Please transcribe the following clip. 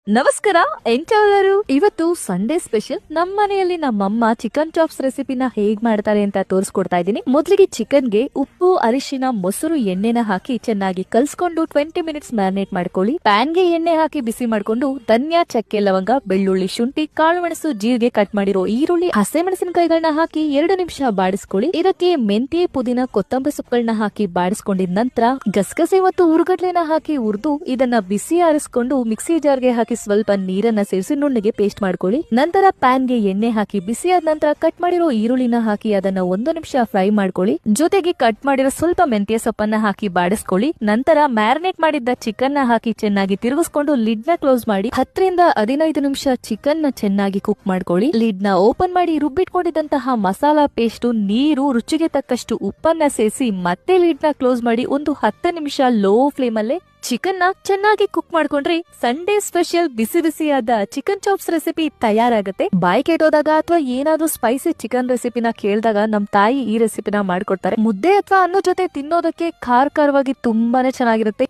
ನಮಸ್ಕಾರ ಎಂಟವರು ಇವತ್ತು Sunday special ನಮ್ಮ ಮನೆಯಲ್ಲಿ ನಮ್ಮಮ್ಮ ಚಿಕನ್ ಚಾಪ್ಸ್ ರೆಸಿಪಿನ ಹೇಗ್ ಮಾಡ್ತಾರೆ ಅಂತ ತೋರಿಸ್ಕೊಡ್ತಾ ಇದ್ದೀನಿ. ಮೊದಲಿಗೆ ಚಿಕನ್ಗೆ ಉಪ್ಪು ಅರಿಶಿನ ಮೊಸರು ಎಣ್ಣೆನ ಹಾಕಿ ಚೆನ್ನಾಗಿ ಕಲ್ಸ್ಕೊಂಡು 20 ಮಿನಿಟ್ಸ್ ಮ್ಯಾರಿನೇಟ್ ಮಾಡ್ಕೊಳ್ಳಿ. ಪ್ಯಾನ್ಗೆ ಎಣ್ಣೆ ಹಾಕಿ ಬಿಸಿ ಮಾಡ್ಕೊಂಡು ಧನ್ಯ ಚಕ್ಕೆ ಲವಂಗ ಬೆಳ್ಳುಳ್ಳಿ ಶುಂಠಿ ಕಾಳುಮೆಣಸು ಜೀರಿಗೆ ಕಟ್ ಮಾಡಿರೋ ಈರುಳ್ಳಿ ಹಸಿಮೆಣಸಿನಕಾಯಿಗಳನ್ನ ಹಾಕಿ 2 ನಿಮಿಷ ಬಾಡಿಸ್ಕೊಳ್ಳಿ. ಇದಕ್ಕೆ ಮೆಂತ್ಯ ಪುದೀನ ಕೊತ್ತಂಬರಿ ಸೊಪ್ಪುಗಳನ್ನ ಹಾಕಿ ಬಾಡಿಸ್ಕೊಂಡಿದ ನಂತರ ಗಸಗಸೆ ಮತ್ತು ಹುರುಗಡ್ಲೆನ ಹಾಕಿ ಹುರಿದು ಇದನ್ನ ಬಿಸಿ ಆರಿಸ್ಕೊಂಡು ಮಿಕ್ಸಿ ಜಾರ್ಗೆ ಹಾಕಿ ಸ್ವಲ್ಪ ನೀರನ್ನ ಸೇರಿಸಿ ನುಣ್ಣಗೆ ಪೇಸ್ಟ್ ಮಾಡ್ಕೊಳ್ಳಿ. ನಂತರ ಪ್ಯಾನ್ ಗೆ ಎಣ್ಣೆ ಹಾಕಿ ಬಿಸಿಯಾದ ನಂತರ ಕಟ್ ಮಾಡಿರೋ ಈರುಳ್ಳಿನ ಹಾಕಿ ಅದನ್ನ 1 ನಿಮಿಷ ಫ್ರೈ ಮಾಡ್ಕೊಳ್ಳಿ. ಜೊತೆಗೆ ಕಟ್ ಮಾಡಿರೋ ಸ್ವಲ್ಪ ಮೆಂತ್ಯ ಸೊಪ್ಪನ್ನ ಹಾಕಿ ಬಾಡಿಸ್ಕೊಳ್ಳಿ. ನಂತರ ಮ್ಯಾರಿನೇಟ್ ಮಾಡಿದ್ದ ಚಿಕನ್ ನ ಹಾಕಿ ಚೆನ್ನಾಗಿ ತಿರುಗಿಸ್ಕೊಂಡು ಲಿಡ್ ನ ಕ್ಲೋಸ್ ಮಾಡಿ 10 ರಿಂದ 15 ನಿಮಿಷ ಚಿಕನ್ ನ ಚೆನ್ನಾಗಿ ಕುಕ್ ಮಾಡ್ಕೊಳ್ಳಿ. ಲಿಡ್ ನ ಓಪನ್ ಮಾಡಿ ರುಬ್ಬಿಟ್ಕೊಂಡಿದ್ದಂತಹ ಮಸಾಲಾ ಪೇಸ್ಟ್, ನೀರು, ರುಚಿಗೆ ತಕ್ಕಷ್ಟು ಉಪ್ಪನ್ನ ಸೇರಿಸಿ ಮತ್ತೆ ಲಿಡ್ ನ ಕ್ಲೋಸ್ ಮಾಡಿ ಒಂದು 10 ನಿಮಿಷ ಲೋ ಫ್ಲೇಮ್ ಅಲ್ಲೇ ಚಿಕನ್ ನ ಚೆನ್ನಾಗಿ ಕುಕ್ ಮಾಡ್ಕೊಂಡ್ರೆ ಸಂಡೇ ಸ್ಪೆಷಲ್ ಬಿಸಿ ಬಿಸಿಯಾದ ಚಿಕನ್ ಚಾಪ್ಸ್ ರೆಸಿಪಿ ತಯಾರಾಗುತ್ತೆ. ಬಾಯಿ ಕೆಟ್ಟೋದಾಗ ಅಥವಾ ಏನಾದ್ರೂ ಸ್ಪೈಸಿ ಚಿಕನ್ ರೆಸಿಪಿನ ಕೇಳಿದಾಗ ನಮ್ ತಾಯಿ ಈ ರೆಸಿಪಿನ ಮಾಡ್ಕೊಡ್ತಾರೆ. ಮುದ್ದೆ ಅಥವಾ ಅನ್ನೋ ಜೊತೆ ತಿನ್ನೋದಕ್ಕೆ ಖಾರವಾಗಿ ತುಂಬಾನೇ ಚೆನ್ನಾಗಿರುತ್ತೆ.